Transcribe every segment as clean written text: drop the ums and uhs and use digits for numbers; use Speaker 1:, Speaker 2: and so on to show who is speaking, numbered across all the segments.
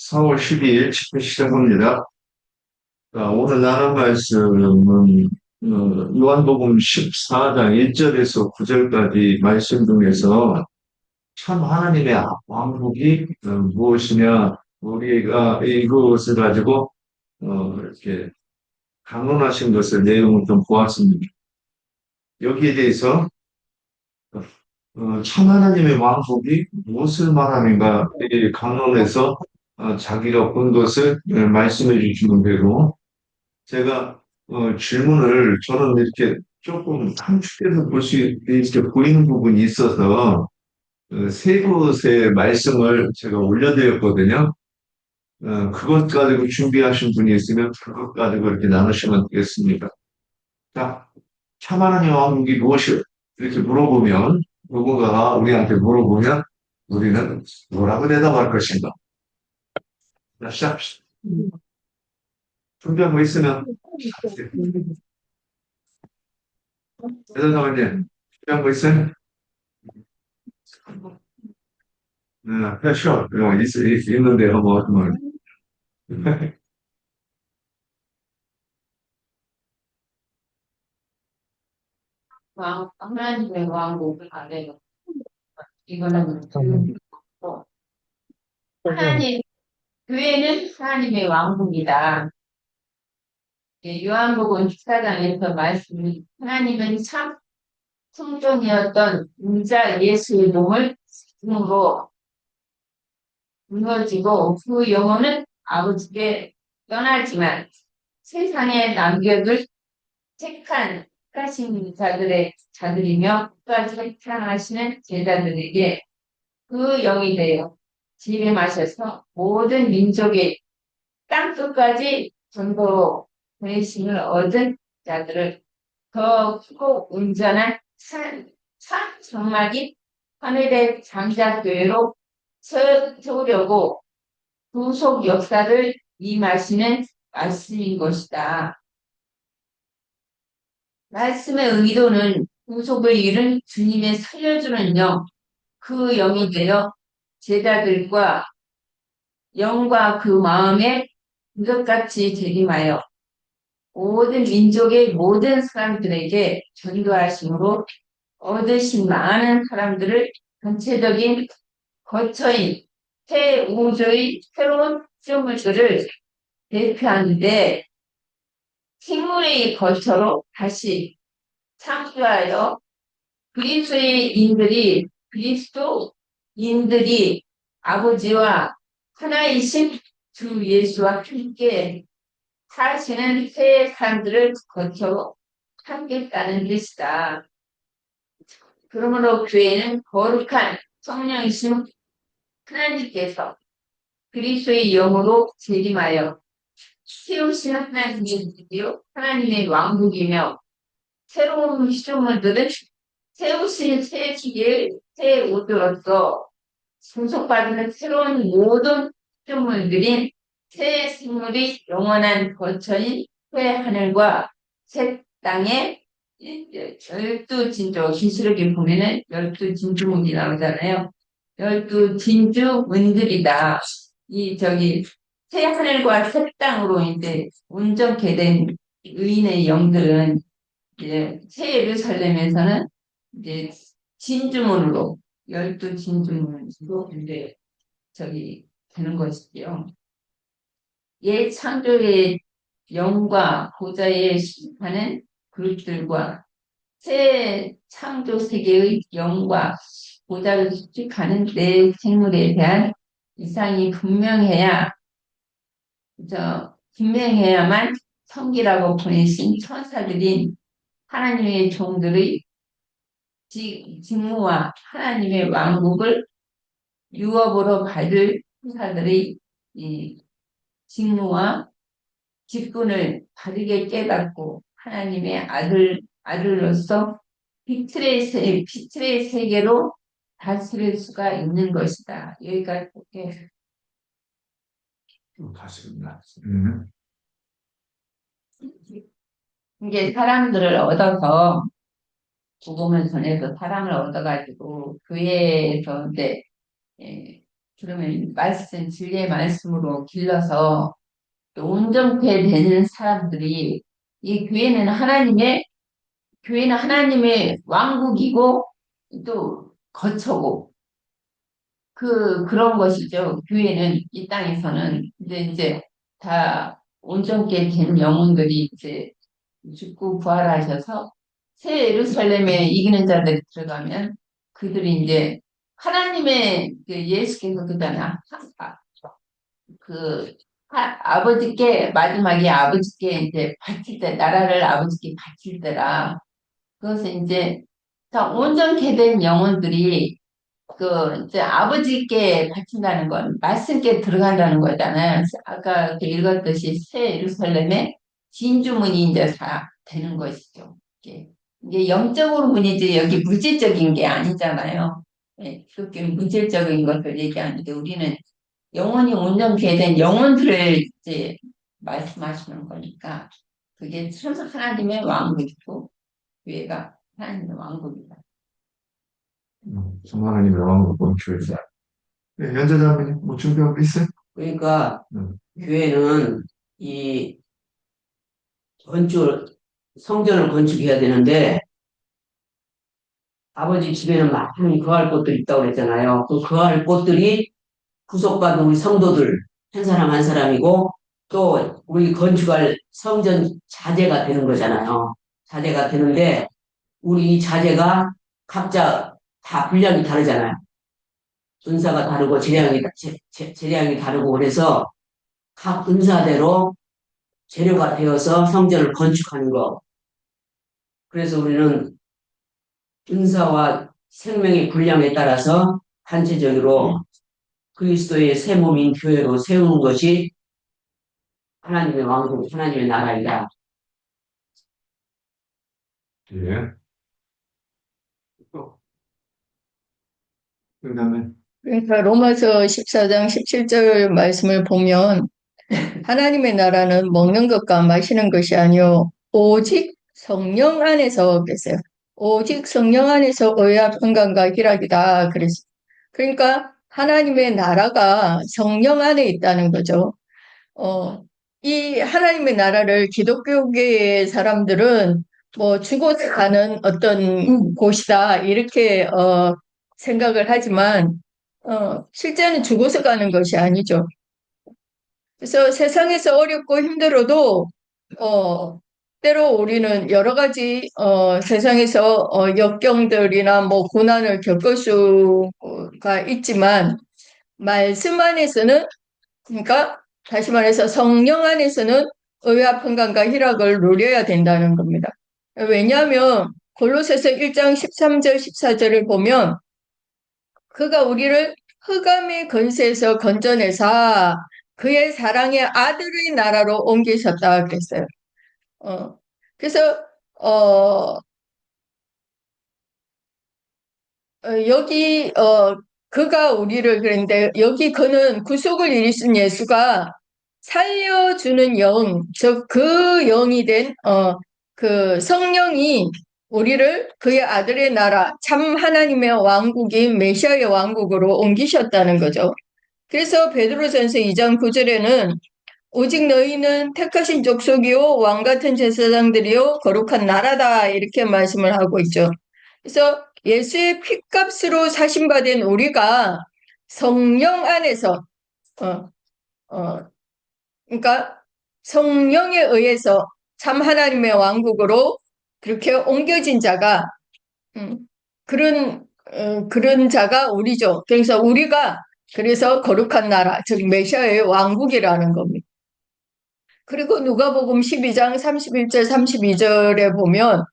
Speaker 1: 4월 12일 집회 시작합니다. 오늘 나눌 말씀은 요한복음 14장 1절에서 9절까지 말씀 중에서 참 하나님의 왕국이 무엇이냐, 우리가 이것을 가지고 이렇게 강론하신 것을 내용을 좀 보았습니다. 여기에 대해서 참 하나님의 왕국이 무엇을 말하는가, 이 강론에서 자기가 본 것을 말씀해 주시는 대로 제가 질문을 저는 이렇게 조금 함축해서 볼 수 이렇게 보이는 부분이 있어서 세 곳의 말씀을 제가 올려드렸거든요. 그것 가지고 준비하신 분이 있으면 그것 가지고 이렇게 나누시면 되겠습니다. 자, 참 하나님 왕국이 무엇이요? 이렇게 물어보면 누군가가 우리한테 물어보면 우리는 뭐라고 대답할 것인가? 자, 시작합시다. 준비한 거 있으면 대답하면 준비한 거 있어요? 쉬어. 있는데요, 뭐, 뭐.
Speaker 2: 하나님의 왕국을 아래요. 이거는 하나님, 교회는 하나님의 왕국이다. 요한복음 14장에서 말씀이 하나님은 참 성전이었던 인자 예수의 몸을 으로 무너지고 그 영혼은 아버지께 떠나지만 세상에 남겨둘 택한 택하신 자들이며 끝까지 사랑하시는 제자들에게 그 영이 되어 지배하셔서 모든 민족의 땅끝까지 전도로 보내심을 얻은 자들을 더 크고 온전한 참 장막이 하늘의 장자교회로 세우려고 구속 역사를 임하시는 말씀인 것이다. 말씀의 의도는 구속을 이룬 주님의 살려주는 영, 그 영이 되어 제자들과 영과 그 마음에 이것같이 재림하여 모든 민족의 모든 사람들에게 전도하심으로 얻으신 많은 사람들을 전체적인 거처인 새 우주의 새로운 피조물들을 대표하는데 식물의 거처로 다시 창조하여 그리스도인들이 아버지와 하나이신 주 예수와 함께 사시는 새 삶들을 거쳐 함께했다는 뜻이다. 그러므로 교회는 거룩한 성령이신 하나님께서 그리스도의 영으로 재림하여 세우신 하나님이요 하나님의 왕국이며 새로운 피조물들은 세우신 새 지계의 새 우주로서 분석받는 새로운 모든 피조물들인 새 생물이 영원한 거처인 새 하늘과 새 땅에 열두 진주, 기술력에 보면은 열두 진주문이 나오잖아요. 열두 진주문들이다. 새 하늘과 새 땅으로 이제 온전케 된 의인의 영들은 이제 새 예루살렘에서는 이제 진주문으로 열두 진주문으로 이제 되는 것이지요. 옛 창조의 영과 보좌의 심판은 그룹들과 새 창조 세계의 영과 보좌를 수직하는 내 생물에 대한 이상이 분명해야만 성기라고 보내신 천사들인 하나님의 종들의 직무와 하나님의 왕국을 유업으로 받을 천사들의 이 직무와 직분을 바르게 깨닫고 하나님의 아들로서 빛의 세계로 다스릴 수가 있는 것이다. 여기까지 볼게요.
Speaker 1: 다시입니다.
Speaker 2: 이게 사람들을 얻어서 복음을 전해서 사랑을 얻어가지고 교회에서 이제 예, 그러면 진리의 말씀으로 길러서 또 온전케 되는 사람들이 이 교회는 하나님의 왕국이고 또 거처고 그런 것이죠. 교회는 이 땅에서는 이제 다 온전케 된 영혼들이 이제 죽고 부활하셔서 새 예루살렘에 이기는 자들이 들어가면 그들이 이제 하나님의 예수께서 그잖아. 그 아버지께 마지막에 아버지께 이제 바칠 때 나라를 아버지께 바칠 때라 그것은 이제 다 온전케 된 영혼들이 이제 아버지께 바친다는 건 말씀께 들어간다는 거잖아요. 아까 읽었듯이 새 예루살렘의 진주문이 이제 다 되는 것이죠. 이게 영적으로 문이지 여기 물질적인 게 아니잖아요. 네, 그렇게 물질적인 것을 얘기하는데 우리는 영혼이 온전케 된 영혼들을 이제 말씀하시는 거니까 그게 참 하나님의 왕국이고 교회가 하나님의 왕국이다.
Speaker 1: 참 하나님의 왕국 본초에서. 네, 연재자매님, 뭐 준비한 거 있어요?
Speaker 3: 그러니까
Speaker 1: 음.
Speaker 3: 교회는 이 성전을 건축해야 되는데 아버지 집에는 많은 거할 곳들이 있다고 그랬잖아요. 그 거할 곳들이 구속받은 우리 성도들 한 사람 한 사람이고 또 우리 건축할 성전 자재가 되는 거잖아요. 자재가 되는데 우리 이 자재가 각자 다 분량이 다르잖아요. 은사가 다르고 재량이 다르고 그래서 각 은사대로 재료가 되어서 성전을 건축하는 거. 그래서 우리는 은사와 생명의 분량에 따라서 단체적으로 그리스도의 새 몸인 교회로 세우는 것이 하나님의 왕국, 하나님의 나라이다.
Speaker 1: 예. 또, 그다음에,
Speaker 4: 그러니까 로마서 14장 17절 말씀을 보면 하나님의 나라는 먹는 것과 마시는 것이 아니요 오직 성령 안에서 그랬어요. 오직 성령 안에서 의와 평강과 희락이다 그랬어요. 그러니까 하나님의 나라가 성령 안에 있다는 거죠. 이 하나님의 나라를 기독교계의 사람들은 뭐 죽어서 가는 어떤 곳이다 이렇게 생각을 하지만 실제는 죽어서 가는 것이 아니죠. 그래서 세상에서 어렵고 힘들어도 때로 우리는 여러 가지 세상에서 역경들이나 뭐 고난을 겪을 수가 있지만 말씀 안에서는 그러니까 다시 말해서 성령 안에서는 의와 평강과 희락을 누려야 된다는 겁니다. 왜냐하면 골로새서 1장 13절 14절을 보면 그가 우리를 흑암의 권세에서 건져내사 그의 사랑의 아들의 나라로 옮기셨다 그랬어요. 그래서 여기 그가 우리를 그랬는데 여기 그는 구속을 이루신 예수가 살려주는 영, 즉 그 영이 된 그 성령이 우리를 그의 아들의 나라, 참 하나님의 왕국인 메시아의 왕국으로 옮기셨다는 거죠. 그래서 베드로전서 2장 9절에는 오직 너희는 택하신 족속이요 왕 같은 제사장들이요 거룩한 나라다 이렇게 말씀을 하고 있죠. 그래서 예수의 피값으로 사신받은 우리가 성령 안에서 그러니까 성령에 의해서 참 하나님의 왕국으로 그렇게 옮겨진 자가 그런 자가 우리죠. 그래서 우리가 그래서 거룩한 나라, 즉 메시아의 왕국이라는 겁니다. 그리고 누가복음 12장 31절 32절에 보면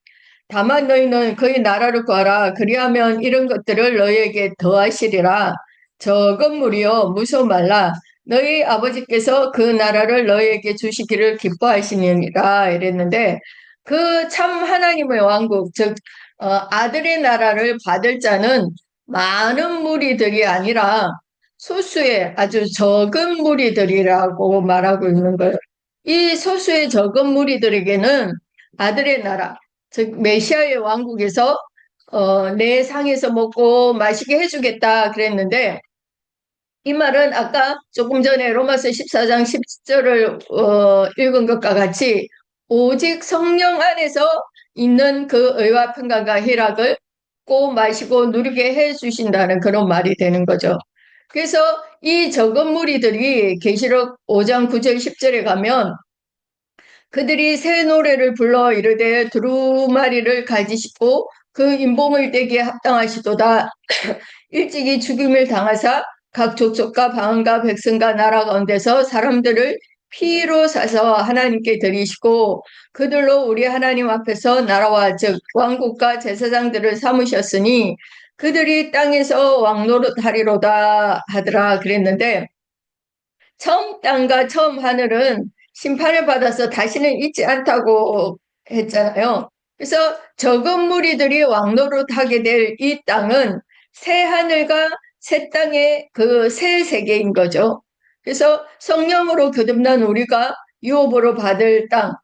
Speaker 4: 다만 너희는 그의 나라를 구하라. 그리하면 이런 것들을 너희에게 더하시리라. 적은 무리여 무서워 말라. 너희 아버지께서 그 나라를 너희에게 주시기를 기뻐하시니라 이랬는데 그 참 하나님의 왕국 즉 아들의 나라를 받을 자는 많은 무리들이 아니라 소수의 아주 적은 무리들이라고 말하고 있는 거예요. 이 소수의 적은 무리들에게는 아들의 나라 즉 메시아의 왕국에서 내 상에서 먹고 마시게 해주겠다 그랬는데 이 말은 아까 조금 전에 로마서 14장 10절을 읽은 것과 같이 오직 성령 안에서 있는 그 의와 평강과 희락을 꼭 마시고 누리게 해 주신다는 그런 말이 되는 거죠. 그래서 이 적은 무리들이 계시록 5장 9절 10절에 가면 그들이 새 노래를 불러 이르되 두루마리를 가지시고 그 인봉을 떼기에 합당하시도다. 일찍이 죽임을 당하사 각 족속과 방언과 백성과 나라 가운데서 사람들을 피로 사서 하나님께 드리시고 그들로 우리 하나님 앞에서 나라와 즉 왕국과 제사장들을 삼으셨으니 그들이 땅에서 왕노릇하리로다 하더라 그랬는데 처음 땅과 처음 하늘은 심판을 받아서 다시는 있지 않다고 했잖아요. 그래서 적은 무리들이 왕노릇하게 될 이 땅은 새 하늘과 새 땅의 그 새 세계인 거죠. 그래서 성령으로 거듭난 우리가 유업으로 받을 땅,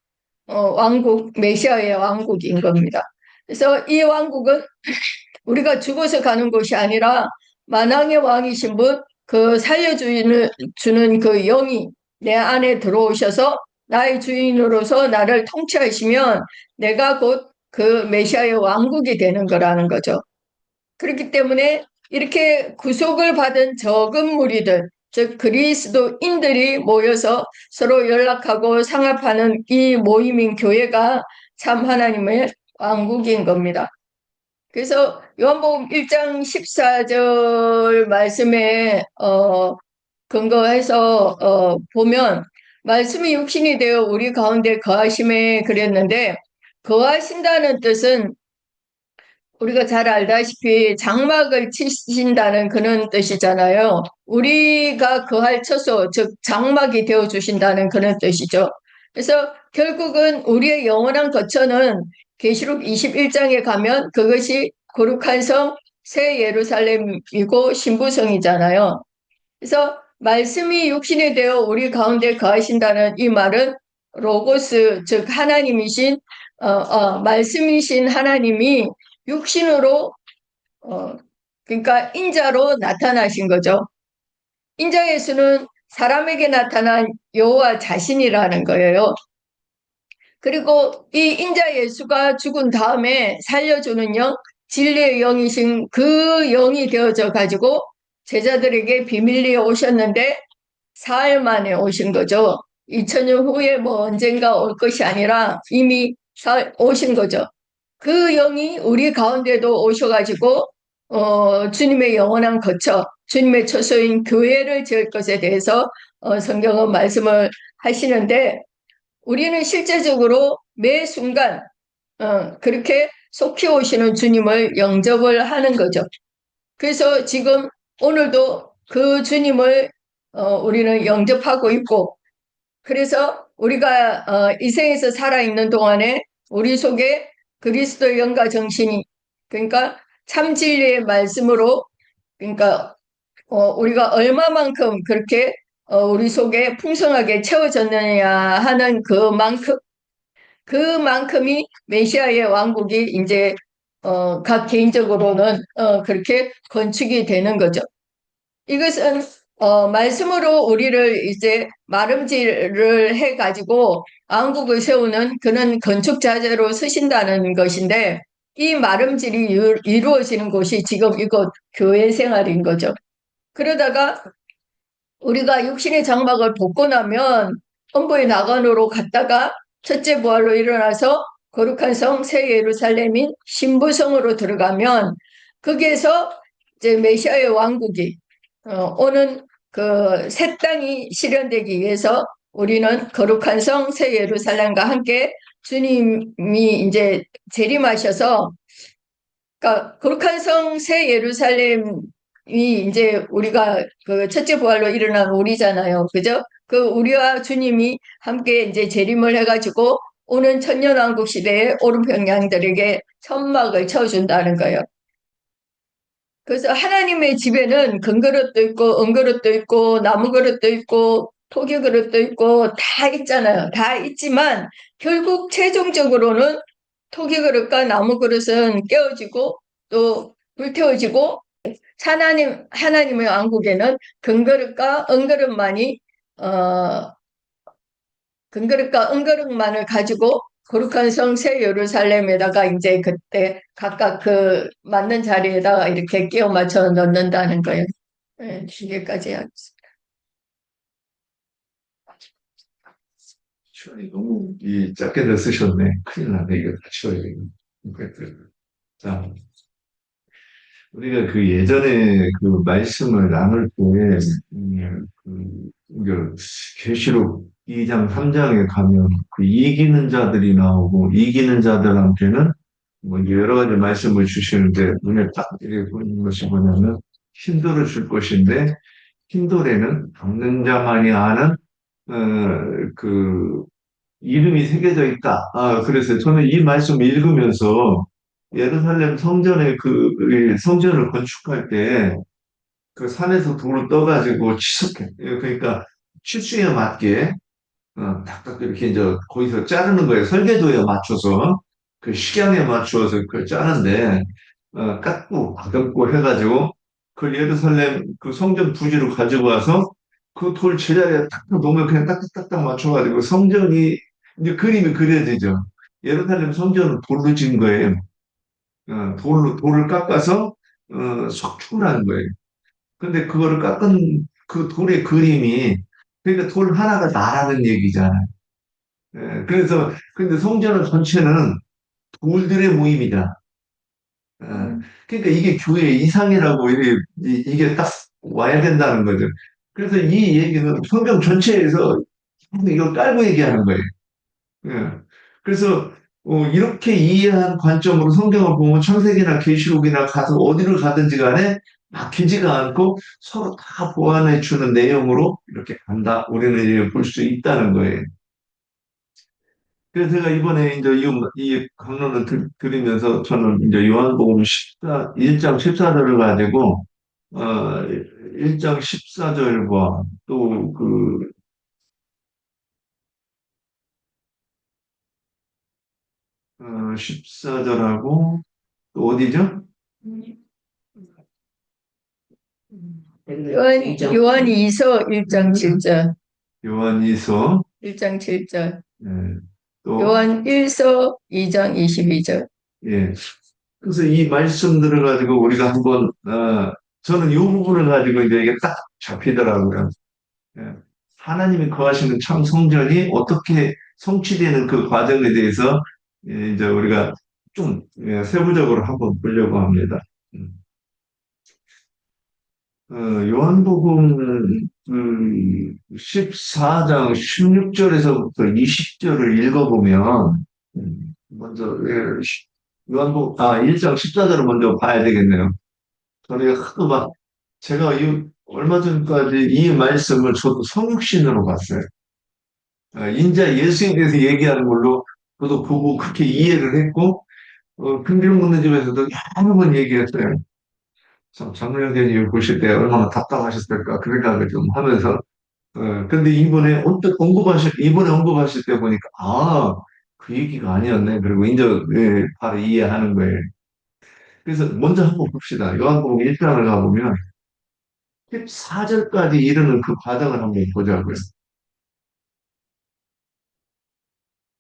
Speaker 4: 왕국, 메시아의 왕국인 겁니다. 그래서 이 왕국은 우리가 죽어서 가는 곳이 아니라 만왕의 왕이신 분, 그 살려주는 그 영이 내 안에 들어오셔서 나의 주인으로서 나를 통치하시면 내가 곧 그 메시아의 왕국이 되는 거라는 거죠. 그렇기 때문에 이렇게 구속을 받은 적은 무리들, 즉 그리스도인들이 모여서 서로 연락하고 상합하는 이 모임인 교회가 참 하나님의 왕국인 겁니다. 그래서 요한복음 1장 14절 말씀에 근거해서 보면 말씀이 육신이 되어 우리 가운데 거하심에 그랬는데 거하신다는 뜻은 우리가 잘 알다시피 장막을 치신다는 그런 뜻이잖아요. 우리가 거할 처소, 즉 장막이 되어 주신다는 그런 뜻이죠. 그래서 결국은 우리의 영원한 거처는 계시록 21장에 가면 그것이 거룩한 성, 새 예루살렘이고 신부성이잖아요. 그래서 말씀이 육신이 되어 우리 가운데 거하신다는 이 말은 로고스, 즉 하나님이신 말씀이신 하나님이 육신으로 그러니까 인자로 나타나신 거죠. 인자 예수는 사람에게 나타난 여호와 자신이라는 거예요. 그리고 이 인자 예수가 죽은 다음에 살려주는 영, 진리의 영이신 그 영이 되어져 가지고 제자들에게 비밀리에 오셨는데 사흘 만에 오신 거죠. 2000년 후에 뭐 언젠가 올 것이 아니라 이미 사흘 오신 거죠. 그 영이 우리 가운데도 오셔가지고 주님의 영원한 거처, 주님의 처소인 교회를 지을 것에 대해서 성경은 말씀을 하시는데 우리는 실제적으로 매 순간 그렇게 속히 오시는 주님을 영접을 하는 거죠. 그래서 지금 오늘도 그 주님을 우리는 영접하고 있고 그래서 우리가 이 생에서 살아있는 동안에 우리 속에 그리스도의 영과 정신이 그러니까 참 진리의 말씀으로 그러니까 우리가 얼마만큼 그렇게 우리 속에 풍성하게 채워졌느냐 하는 그만큼이 메시아의 왕국이 이제 각 개인적으로는 그렇게 건축이 되는 거죠. 이것은 말씀으로 우리를 이제 마름질을 해가지고 왕국을 세우는 그런 건축 자재로 쓰신다는 것인데 이 마름질이 이루어지는 곳이 지금 이곳 교회 생활인 거죠. 그러다가 우리가 육신의 장막을 벗고 나면 엄보의 나간으로 갔다가 첫째 부활로 일어나서 거룩한 성 새 예루살렘인 신부성으로 들어가면 거기에서 이제 메시아의 왕국이 오는 그 새 땅이 실현되기 위해서 우리는 거룩한 성 새 예루살렘과 함께 주님이 이제 재림하셔서 그러니까 거룩한 성 새 예루살렘이 이제 우리가 그 첫째 부활로 일어난 우리잖아요. 그죠? 그 우리와 주님이 함께 이제 재림을 해가지고 오는 천년왕국 시대에 오른편 양들에게 천막을 쳐준다는 거예요. 그래서 하나님의 집에는 금그릇도 있고 은그릇도 있고 나무그릇도 있고 토기그릇도 있고 다 있잖아요. 다 있지만 결국 최종적으로는 토기그릇과 나무그릇은 깨어지고 또 불태워지고 하나님의 왕국에는 금그릇과 은그릇만이, 어, 금그릇과 은그릇만을 가지고 거룩한 성 새 예루살렘에다가 이제 그때 각각 그 맞는 자리에다가 이렇게 끼워 맞춰 넣는다는 거예요. 네, 여기까지 하겠습니다.
Speaker 1: 시간이 너무 짧게 쓰셨네. 큰일 났네. 이거 다 치워야 되겠네. 자, 우리가 그 예전에 그 말씀을 나눌 때, 그 계시록 2장, 3장에 가면 그 이기는 자들이 나오고, 이기는 자들한테는 뭐 이제 여러 가지 말씀을 주시는데, 눈에 딱 이렇게 보이는 것이 뭐냐면, 힘들어 줄 것인데, 힘들에는 겪는 자만이 아는, 그, 이름이 새겨져 있다. 그래서 저는 이 말씀 읽으면서 예루살렘 성전의 이 성전을 건축할 때 그 산에서 돌을 떠가지고 치석해. 그러니까 치수에 맞게 탁탁 이렇게 이제 거기서 자르는 거예요. 설계도에 맞춰서 그 식양에 맞추어서 그걸 짜는데 깎고 가볍고 해가지고 그 예루살렘 그 성전 부지로 가지고 와서 그 돌 제자리에 딱 놓으면 그냥 딱딱딱딱 맞춰가지고 성전이 이제 그림이 그려지죠. 예루살렘 성전은 돌로 지은 거예요. 돌을 깎아서 석축을 거예요. 근데 그거를 깎은 그 돌의 그림이 그러니까 돌 하나가 나라는 얘기잖아요. 그래서 근데 성전은 전체는 돌들의 모임이다. 예, 그러니까 이게 교회 이상이라고 이게 딱 와야 된다는 거죠. 그래서 이 얘기는 성경 전체에서 이걸 깔고 얘기하는 거예요. 예. 그래서 이렇게 이해한 관점으로 성경을 보면 창세기나 계시록이나 가서 어디를 가든지 간에 막히지가 않고 서로 다 보완해 주는 내용으로 이렇게 간다. 우리는 볼 수 있다는 거예요. 그래서 제가 이번에 이제 이 강론을 들으면서 저는 이제 요한복음 1장 14절을 가지고, 1장 14절과 또 그, 14절하고 또 어디죠?
Speaker 4: 요한이서 1장 7절,
Speaker 1: 요한이서,
Speaker 4: 1장 7절,
Speaker 1: 예, 또,
Speaker 4: 요한 1서 2장 22절.
Speaker 1: 예. 그래서 이 말씀들을 가지고 우리가 한번, 저는 이 부분을 가지고 이제 이게 딱 잡히더라고요. 예. 하나님이 거하시는 참 성전이 어떻게 성취되는 그 과정에 대해서 이제 우리가 좀 세부적으로 한번 보려고 합니다. 음. 요한복음 14장 16절에서부터 20절을 읽어보면 먼저 요한복음 1장 14절을 먼저 봐야 되겠네요. 저는 하도 막 제가 얼마 전까지 이 말씀을 저도 성육신으로 봤어요. 인자 예수에 대해서 얘기하는 걸로 저도 보고 그렇게 이해를 했고 큰빌 묻는 집에서도 여러 번 얘기했어요. 참 장로형제님 보실 때 얼마나 답답하셨을까 그 생각을 좀 하면서 근데 이번에 언급하실 때 보니까 그 얘기가 아니었네. 그리고 이제 바로 이해하는 거예요. 그래서 먼저 한번 봅시다. 요한복음 1장을 가보면 14절까지 이르는 그 과정을 한번 보자고요.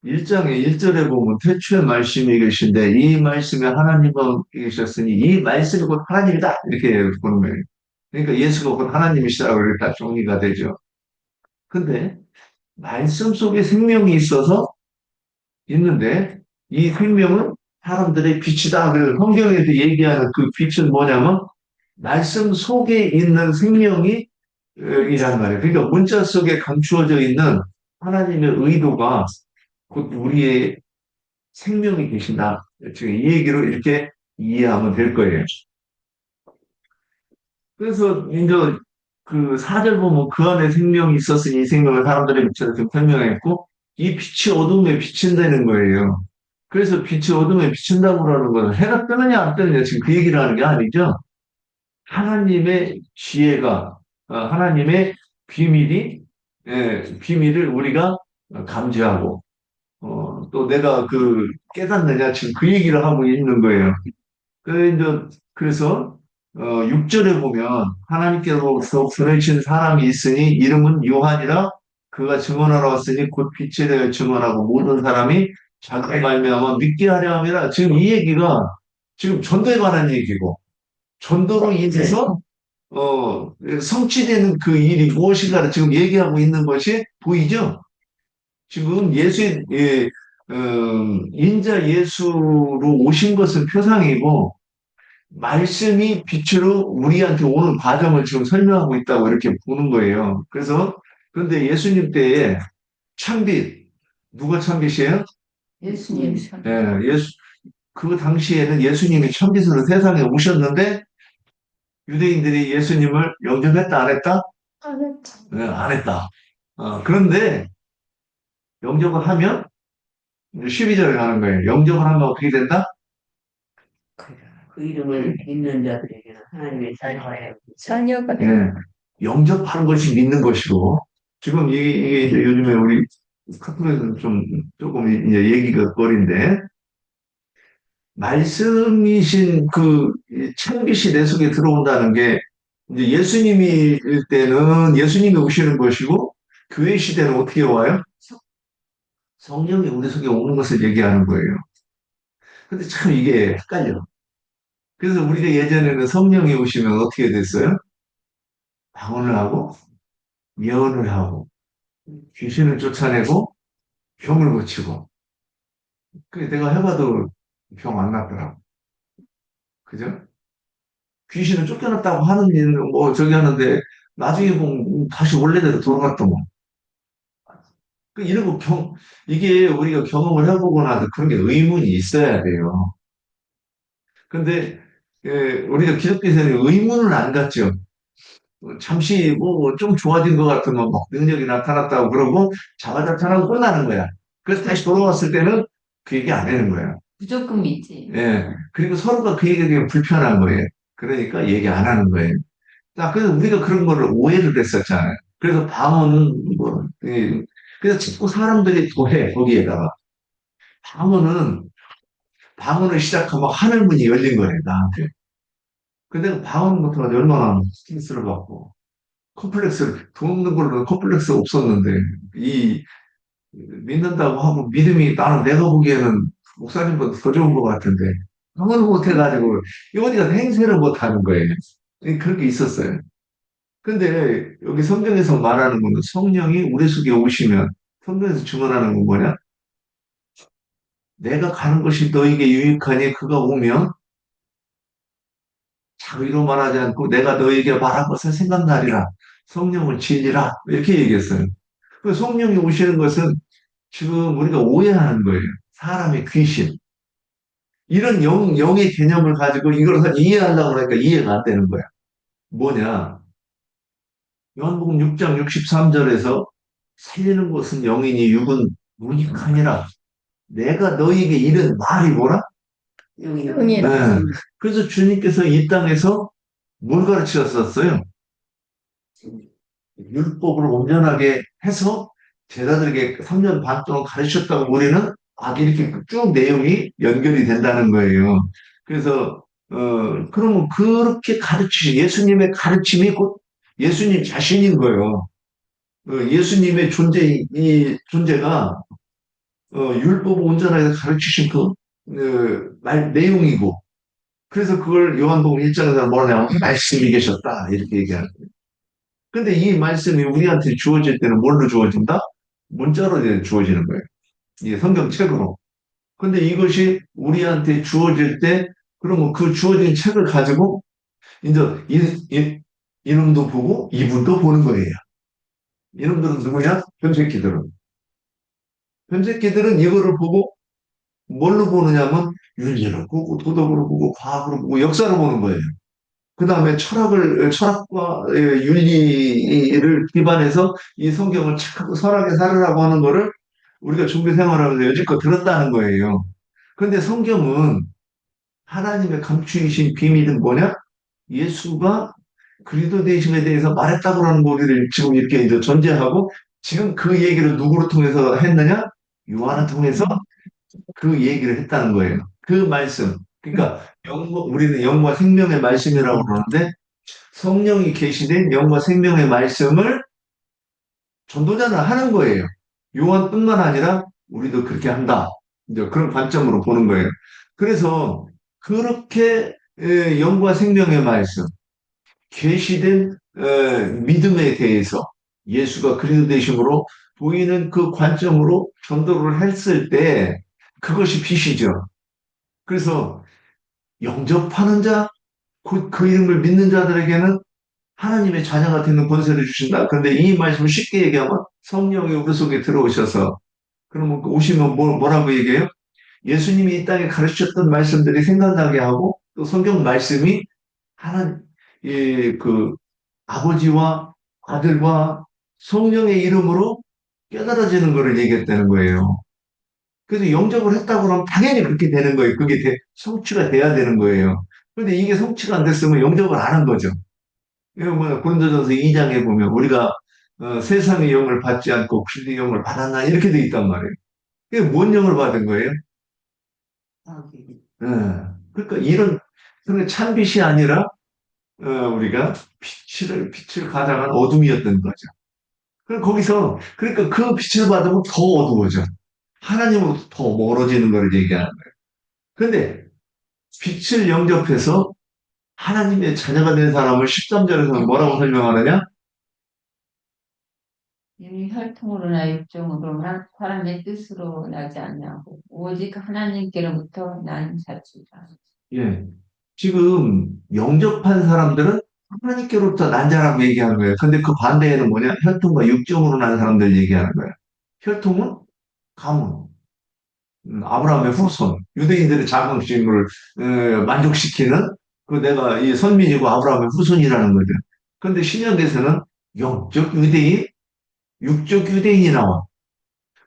Speaker 1: 1장의 1절에 보면 태초에 말씀이 계신데 이 말씀에 하나님이 계셨으니 이 말씀이 곧 하나님이다 이렇게 보는 거예요. 그러니까 예수가 곧 하나님이시라고 이렇게 다 정리가 되죠. 근데 말씀 속에 생명이 있는데 이 생명은 사람들의 빛이다. 그래서 성경에서 얘기하는 그 빛은 뭐냐면 말씀 속에 있는 생명이 이란 말이에요. 그러니까 문자 속에 감추어져 있는 하나님의 의도가 곧 우리의 생명이 계신다. 지금 이 얘기로 이렇게 이해하면 될 거예요. 그래서 이제 그 4절 보면 그 안에 생명이 있었으니 이 생명을 사람들의 빛으로 지금 설명했고 이 빛이 어둠에 비친다는 거예요. 그래서 빛이 어둠에 비친다고 하는 것은 해가 뜨느냐 안 뜨느냐 지금 그 얘기를 하는 게 아니죠. 하나님의 지혜가 하나님의 비밀을 우리가 감지하고 또 내가 깨닫느냐 지금 그 얘기를 하고 있는 거예요. 그래서 6절에 보면 하나님께로부터 보내신 사람이 있으니 이름은 요한이라 그가 증언하러 왔으니 곧 빛에 대하여 증언하고 모든 사람이 자기 말미암아 믿게 하려 함이라. 지금 이 얘기가 지금 전도에 관한 얘기고 전도로 인해서 성취되는 그 일이 무엇인가를 지금 얘기하고 있는 것이 보이죠? 지금 인자 예수로 오신 것은 표상이고 말씀이 빛으로 우리한테 오는 과정을 지금 설명하고 있다고 이렇게 보는 거예요. 그래서 그런데 예수님 때에 참빛 누가 참빛이에요?
Speaker 2: 예수님.
Speaker 1: 예수 그 당시에는 예수님이 참빛으로 세상에 오셨는데 유대인들이 예수님을 영접했다 안 했다? 네, 안 했다. 그런데 영접을 하면 12절에 가는 거예요. 영접을 하면 어떻게 된다?
Speaker 3: 그 이름을 믿는 자들에게는 하나님의 자녀가 되어
Speaker 4: 자녀가 돼.
Speaker 1: 예, 영접하는 것이 믿는 것이고, 지금 이게 이제 요즘에 우리 카톡에서는 조금 이제 얘기가 거리인데, 말씀이신 그 참빛이 내 속에 들어온다는 게, 이제 예수님일 때는 예수님이 오시는 것이고, 교회 시대는 어떻게 와요? 성령이 우리 속에 오는 것을 얘기하는 거예요. 근데 참 이게 헷갈려. 그래서 우리가 예전에는 성령이 오시면 어떻게 됐어요? 방언을 하고, 예언을 하고, 귀신을 쫓아내고, 병을 고치고. 그게 내가 해봐도 병 안 낫더라고. 그죠? 귀신을 쫓겨났다고 하는 일은 뭐 저기 하는데, 나중에 보면 다시 원래대로 돌아갔더만. 이런 거 이게 우리가 경험을 해보고 나서 그런 게 의문이 있어야 돼요. 근데, 우리가 기독교에서는 의문은 안 갖죠. 잠시 뭐 좀 좋아진 것 같으면 막 능력이 나타났다고 그러고 자화자찬하고 끝나는 거야. 그래서 다시 돌아왔을 때는 그 얘기 안 하는 거야.
Speaker 2: 무조건 믿지.
Speaker 1: 예. 그리고 서로가 그 얘기가 불편한 거예요. 그러니까 얘기 안 하는 거예요. 자, 그래서 우리가 그런 거를 오해를 했었잖아요. 그래서 방언은 뭐, 그래서 자꾸 사람들이 도해, 거기에다가. 방언은, 방언을 시작하면 하늘문이 열린 거예요, 나한테. 근데 그 방언 못하고 얼마나 스트레스를 받고. 돈 없는 걸로 컴플렉스 없었는데, 믿는다고 하고 믿음이 나는 내가 보기에는 목사님보다 더 좋은 것 같은데, 방언을 못해가지고, 어디가 행세를 못하는 거예요. 그런 게 있었어요. 근데 여기 성경에서 말하는 거는 성령이 우리 속에 오시면, 성경에서 증언하는 건 뭐냐? 내가 가는 것이 너에게 유익하니 그가 오면 자기로 말하지 않고 내가 너에게 말한 것을 생각나리라. 성령을 지니라. 이렇게 얘기했어요. 그 성령이 오시는 것은 지금 우리가 오해하는 거예요. 사람의 귀신. 이런 영의 개념을 가지고 이걸 이해하려고 하니까 이해가 안 되는 거야. 뭐냐? 요한복음 6장 63절에서 살리는 것은 영이니 육은 무익하니라. 내가 너에게 이른 말이 뭐라?
Speaker 3: 영이라.
Speaker 1: 네.
Speaker 4: 영이라.
Speaker 1: 그래서 주님께서 이 땅에서 뭘 가르치셨었어요? 율법을 온전하게 해서 제자들에게 3년 반 동안 가르쳤다고 우리는 이렇게 쭉 내용이 연결이 된다는 거예요. 그래서, 그러면 그렇게 예수님의 가르침이 곧 예수님 자신인 거예요. 예수님의 이 존재가, 율법을 온전하게 가르치신 내용이고, 그래서 그걸 요한복음 1장에서 뭐라냐면 말씀이 계셨다. 이렇게 얘기하는 거예요. 근데 이 말씀이 우리한테 주어질 때는 뭘로 주어진다? 문자로 주어지는 거예요. 이게 성경책으로. 근데 이것이 우리한테 주어질 때, 그러면 그 주어진 책을 가지고, 이제 이놈도 보고 이분도 보는 거예요. 이놈들은 누구냐? 변색기들은. 변색기들은 이거를 보고 뭘로 보느냐면 윤리를 보고 도덕으로 보고 과학으로 보고 역사로 보는 거예요. 그 다음에 철학과 윤리를 기반해서 이 성경을 착하고 선하게 살으라고 하는 거를 우리가 종교 생활하면서 여지껏 들었다는 거예요. 그런데 성경은 하나님의 감추이신 비밀은 뭐냐? 예수가 그리스도 되심에 대해서 말했다고 하는 거기를 지금 이렇게 이제 전제하고 지금 그 얘기를 누구를 통해서 했느냐? 요한을 통해서 그 얘기를 했다는 거예요. 그 말씀. 그러니까 우리는 영과 생명의 말씀이라고 그러는데 성령이 계시된 영과 생명의 말씀을 전도자는 하는 거예요. 요한뿐만 아니라 우리도 그렇게 한다. 이제 그런 관점으로 보는 거예요. 그래서 그렇게 영과 생명의 말씀, 계시된 믿음에 대해서 예수가 그리스도 되심으로 보이는 그 관점으로 전도를 했을 때 그것이 빛이죠. 그래서 영접하는 자, 그 이름을 믿는 자들에게는 하나님의 자녀가 되는 권세를 주신다. 그런데 이 말씀을 쉽게 얘기하면 성령이 우리 속에 들어오셔서 그러면 오시면 뭐라고 얘기해요? 예수님이 이 땅에 가르치셨던 말씀들이 생각나게 하고 또 성경 말씀이 하나님, 그 아버지와 아들과 성령의 이름으로 깨달아지는 것을 얘기했다는 거예요. 그래서 영접을 했다고 그러면 당연히 그렇게 되는 거예요. 그게 성취가 돼야 되는 거예요. 그런데 이게 성취가 안 됐으면 영접을 안 한 거죠. 이거 뭐 고린도전서 2장에 보면 우리가 세상의 영을 받지 않고 그리스도의 영을 받았나 이렇게 돼 있단 말이에요. 이게 뭔 영을 받은 거예요? 예. 그러니까 그러니까 참빛이 아니라 우리가 빛을 가장한 어둠이었던 거죠. 그럼 그러니까 그 빛을 받으면 더 어두워져. 하나님으로부터 더 멀어지는 걸 얘기하는 거예요. 그런데 빛을 영접해서 하나님의 자녀가 된 사람을 13절에서 뭐라고 설명하느냐?
Speaker 2: 이 혈통으로나 육종으로나 사람의 뜻으로 나지 않냐고 오직 하나님께로부터 난 자체다.
Speaker 1: 예. 지금 영접한 사람들은 하나님께로부터 난 자라고 얘기하는 거예요. 근데 그 반대에는 뭐냐? 혈통과 육종으로 난 사람들 얘기하는 거예요. 혈통은 가문, 아브라함의 후손, 유대인들의 자긍심을 만족시키는 내가 이 선민이고 아브라함의 후손이라는 거죠. 그런데 신약에서는 영적 유대인, 육적 유대인이 나와.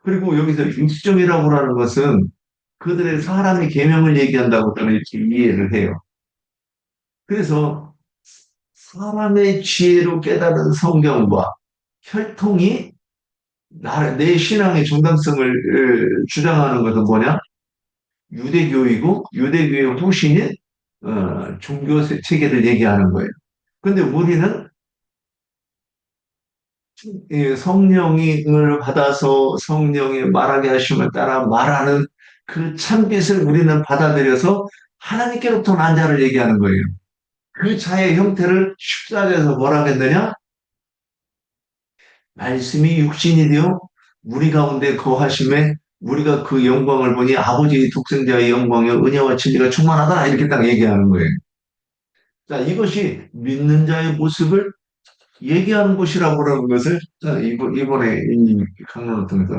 Speaker 1: 그리고 여기서 육정이라고 하는 것은 그들의 사람의 계명을 얘기한다고 저는 이렇게 이해를 해요. 그래서 사람의 지혜로 깨달은 성경과 혈통이 내 신앙의 정당성을 주장하는 것은 뭐냐? 유대교이고 유대교의 후신인 종교 체계를 얘기하는 거예요. 근데 우리는 이 성령을 받아서 성령의 말하게 하심을 따라 말하는 그 참빛을 우리는 받아들여서 하나님께로부터 난 자를 얘기하는 거예요. 그 자의 형태를 14절에서 뭐라고 했느냐? 말씀이 육신이 되어 우리 가운데 거하심에 우리가 그 영광을 보니 아버지의 독생자의 영광에 은혜와 진리가 충만하다 이렇게 딱 얘기하는 거예요. 자, 이것이 믿는 자의 모습을 얘기하는 것이라고 하는 것을 이번에 이 강론을 통해서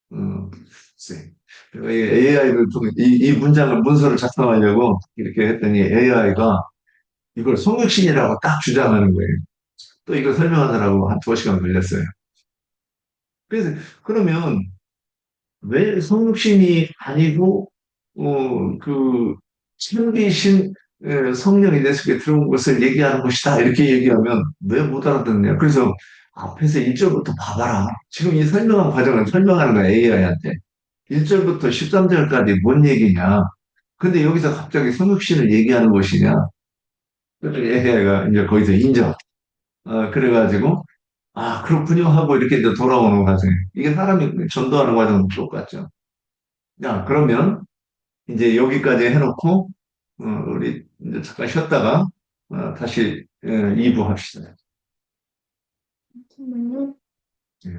Speaker 1: 글쎄. AI를 통해 이 문서를 작성하려고 이렇게 했더니 AI가 이걸 성육신이라고 딱 주장하는 거예요. 또 이걸 설명하느라고 한 2시간 걸렸어요. 그래서 그러면 왜 성육신이 아니고 그 참되신 성령이 내 속에 들어온 것을 얘기하는 것이다 이렇게 얘기하면 왜 못 알아듣냐? 그래서 앞에서 1절부터 봐봐라. 지금 이 설명한 과정을 설명하는 거야 AI한테. 1절부터 13절까지 뭔 얘기냐? 근데 여기서 갑자기 성육신을 얘기하는 것이냐? 그래서 AI가 이제 거기서 인정. 그래가지고 그렇군요 하고 이렇게 이제 돌아오는 과정. 이게 사람이 전도하는 과정도 똑같죠. 야, 그러면 이제 여기까지 해놓고, 우리 이제 잠깐 쉬었다가, 다시 2부 합시다.
Speaker 4: 잠깐만요.
Speaker 1: 예.